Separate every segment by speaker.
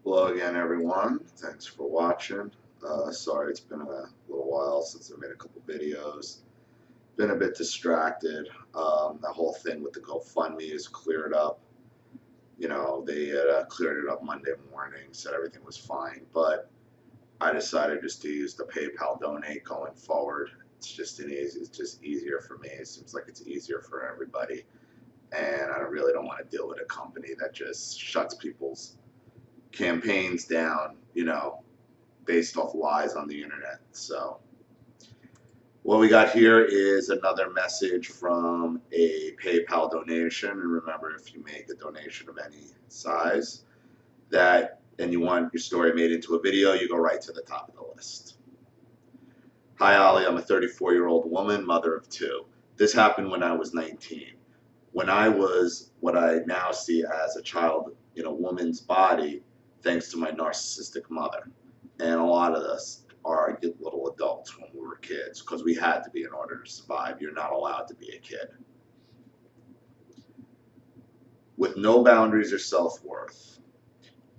Speaker 1: Hello again, everyone. Thanks for watching. Sorry, it's been a little while since I made a couple videos. Been a bit distracted. The whole thing with the GoFundMe is cleared up. They cleared it up Monday morning, said everything was fine. But I decided just to use the PayPal donate going forward. It's just easier for me. It seems like it's easier for everybody, and I really don't want to deal with a company that just shuts people's campaigns down, based off lies on the internet. So what we got here is another message from a PayPal donation. And remember, if you make a donation of any size and you want your story made into a video, you go right to the top of the list. Hi, Ollie. I'm a 34-year-old woman, mother of two. This happened when I was 19. When I was what I now see as a child in a woman's body, thanks to my narcissistic mother. And a lot of us are little adults when we were kids because we had to be in order to survive. You're not allowed to be a kid. With no boundaries or self-worth.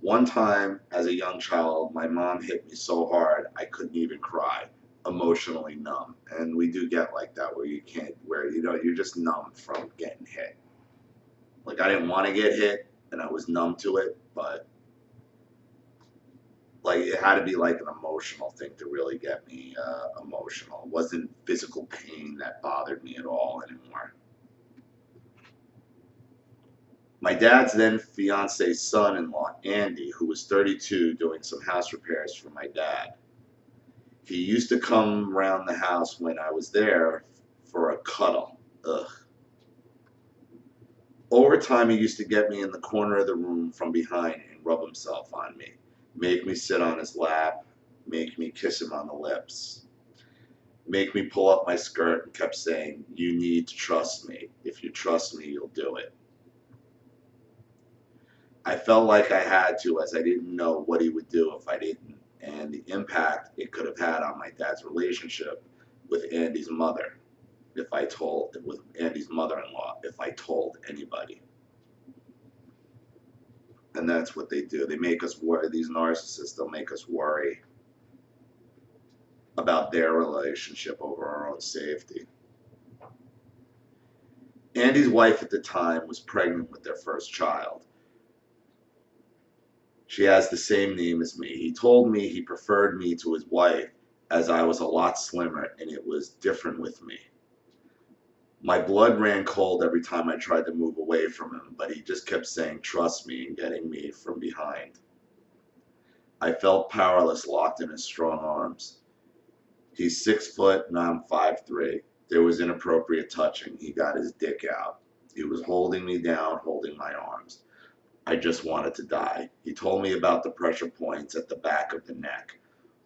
Speaker 1: One time as a young child, my mom hit me so hard I couldn't even cry, emotionally numb. And we do get like that where you're just numb from getting hit. Like, I didn't want to get hit and I was numb to it, but like it had to be like an emotional thing to really get me emotional. It wasn't physical pain that bothered me at all anymore. My dad's then fiance's son-in-law, Andy, who was 32, doing some house repairs for my dad. He used to come around the house when I was there for a cuddle. Ugh. Over time, he used to get me in the corner of the room from behind and rub himself on me, make me sit on his lap, make me kiss him on the lips, make me pull up my skirt, and kept saying, "You need to trust me. If you trust me, you'll do it." I felt like I had to, as I didn't know what he would do if I didn't, and the impact it could have had on my dad's relationship with Andy's mother with Andy's mother-in-law, if I told anybody. And that's what they do. They make us worry. These narcissists, they'll make us worry about their relationship over our own safety. Andy's wife at the time was pregnant with their first child. She has the same name as me. He told me he preferred me to his wife as I was a lot slimmer and it was different with me. My blood ran cold every time I tried to move away from him, but he just kept saying, "Trust me," and getting me from behind. I felt powerless, locked in his strong arms. He's 6 foot and I'm 5'3". There was inappropriate touching. He got his dick out. He was holding me down, holding my arms. I just wanted to die. He told me about the pressure points at the back of the neck.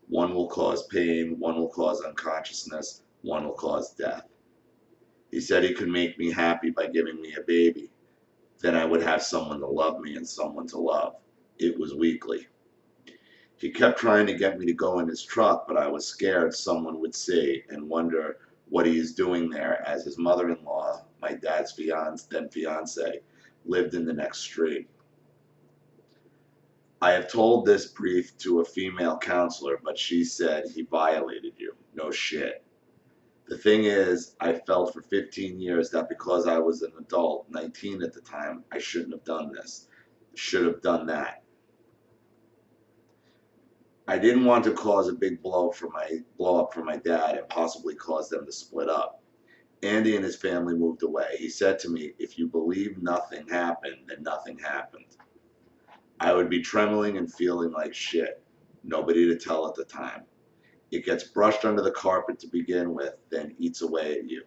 Speaker 1: One will cause pain, one will cause unconsciousness, one will cause death. He said he could make me happy by giving me a baby. Then I would have someone to love me and someone to love. It was weekly. He kept trying to get me to go in his truck, but I was scared someone would see and wonder what he is doing there, as his mother-in-law, my dad's then fiance, lived in the next street. I have told this brief to a female counselor, but she said he violated you. No shit. The thing is, I felt for 15 years that because I was an adult, 19 at the time, I shouldn't have done this. Should have done that. I didn't want to cause a big blow up for my dad and possibly cause them to split up. Andy and his family moved away. He said to me, "If you believe nothing happened, then nothing happened." I would be trembling and feeling like shit. Nobody to tell at the time. It gets brushed under the carpet to begin with, then eats away at you.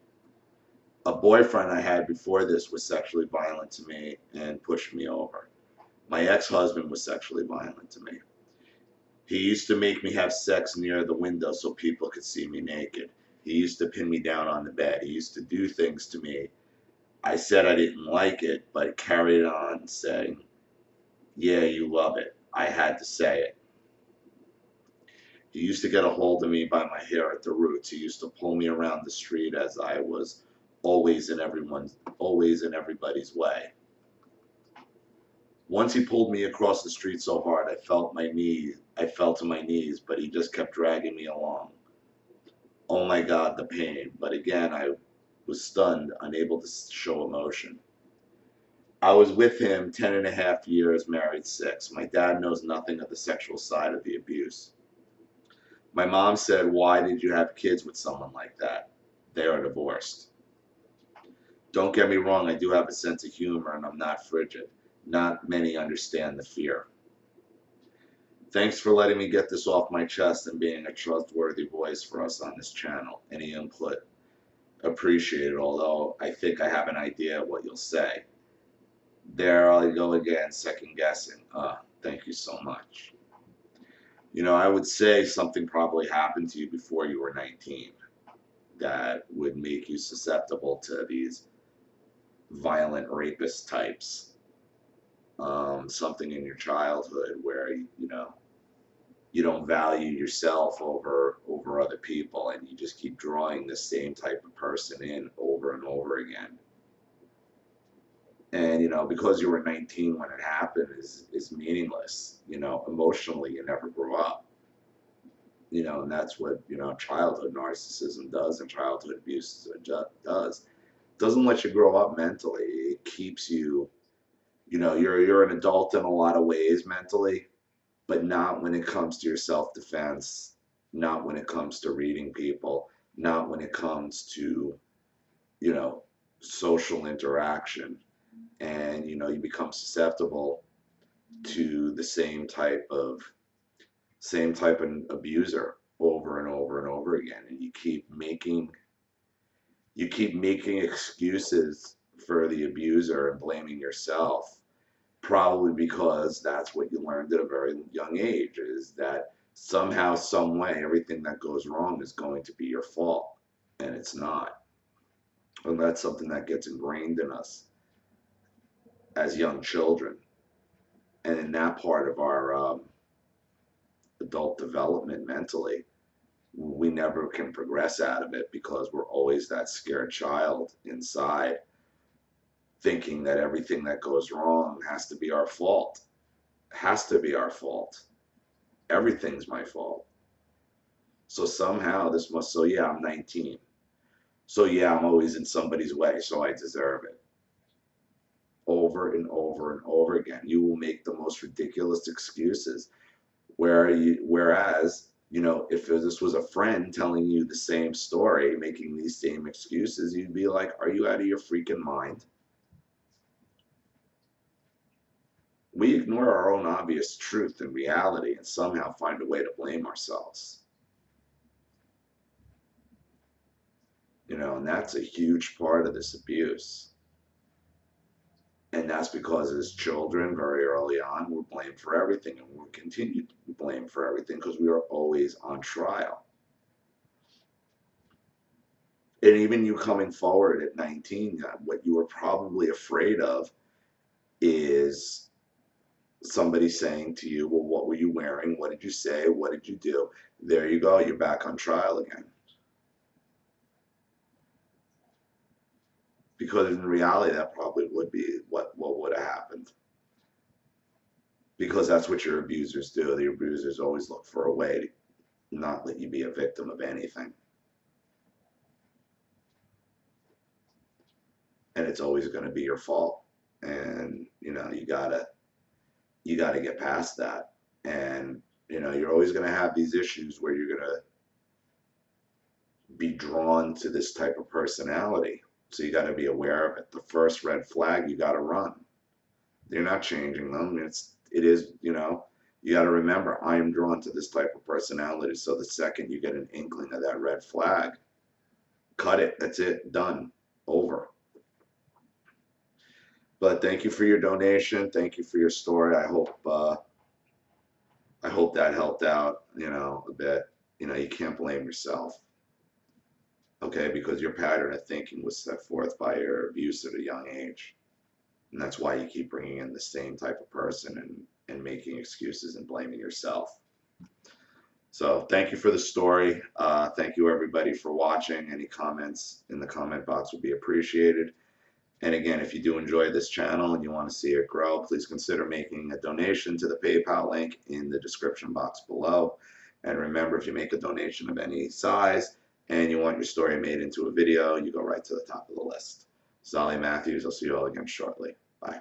Speaker 1: A boyfriend I had before this was sexually violent to me and pushed me over. My ex-husband was sexually violent to me. He used to make me have sex near the window so people could see me naked. He used to pin me down on the bed. He used to do things to me. I said I didn't like it, but carried on saying, "Yeah, you love it." I had to say it. He used to get a hold of me by my hair at the roots. He used to pull me around the street as I was always in everybody's way. Once he pulled me across the street so hard I fell to my knees, but he just kept dragging me along. Oh my God, the pain. But again, I was stunned, unable to show emotion. I was with him 10 and a half years, married 6. My dad knows nothing of the sexual side of the abuse. My mom said, "Why did you have kids with someone like that? They are divorced." Don't get me wrong, I do have a sense of humor and I'm not frigid. Not many understand the fear. Thanks for letting me get this off my chest and being a trustworthy voice for us on this channel. Any input appreciated, although I think I have an idea of what you'll say. There I go again, second guessing. Thank you so much. I would say something probably happened to you before you were 19 that would make you susceptible to these violent rapist types. Something in your childhood where you don't value yourself over other people, and you just keep drawing the same type of person in over and over again. And because you were 19 when it happened is meaningless. Emotionally you never grew up. And that's what childhood narcissism does, and childhood abuse does. It doesn't let you grow up mentally. It keeps you, you're an adult in a lot of ways mentally, but not when it comes to your self-defense, not when it comes to reading people, not when it comes to, social interaction. And, you become susceptible to the same type of abuser over and over and over again. And you keep making excuses for the abuser and blaming yourself, probably because that's what you learned at a very young age, is that somehow, some way, everything that goes wrong is going to be your fault, and it's not. And that's something that gets ingrained in us as young children. And in that part of our adult development mentally, we never can progress out of it because we're always that scared child inside, thinking that everything that goes wrong has to be our fault. Has to be our fault. Everything's my fault. So somehow so yeah, I'm 19. So yeah, I'm always in somebody's way, so I deserve it. Over and over and over again. You will make the most ridiculous excuses. Whereas, if this was a friend telling you the same story, making these same excuses, you'd be like, are you out of your freaking mind? We ignore our own obvious truth and reality and somehow find a way to blame ourselves. And that's a huge part of this abuse. And that's because as children, very early on, we're blamed for everything, and we'll continue to be blamed for everything because we are always on trial. And even you coming forward at 19, what you were probably afraid of is somebody saying to you, well, what were you wearing? What did you say? What did you do? There you go. You're back on trial again. Because in reality, that probably would be what would have happened. Because that's what your abusers do. The abusers always look for a way to not let you be a victim of anything. And it's always going to be your fault. And, you gotta get past that. And, you're always going to have these issues where you're going to be drawn to this type of personality. So you got to be aware of it. The first red flag, you got to run. You're not changing them. It is, you got to remember, I am drawn to this type of personality. So the second you get an inkling of that red flag, cut it. That's it. Done. Over. But thank you for your donation. Thank you for your story. I hope that helped out, a bit. You can't blame yourself. Okay, because your pattern of thinking was set forth by your abuse at a young age. And that's why you keep bringing in the same type of person and making excuses and blaming yourself. So thank you for the story. Thank you everybody for watching. Any comments in the comment box would be appreciated. And again, if you do enjoy this channel and you want to see it grow, please consider making a donation to the PayPal link in the description box below. And remember, if you make a donation of any size and you want your story made into a video, you go right to the top of the list. Zolly Matthews, I'll see you all again shortly. Bye.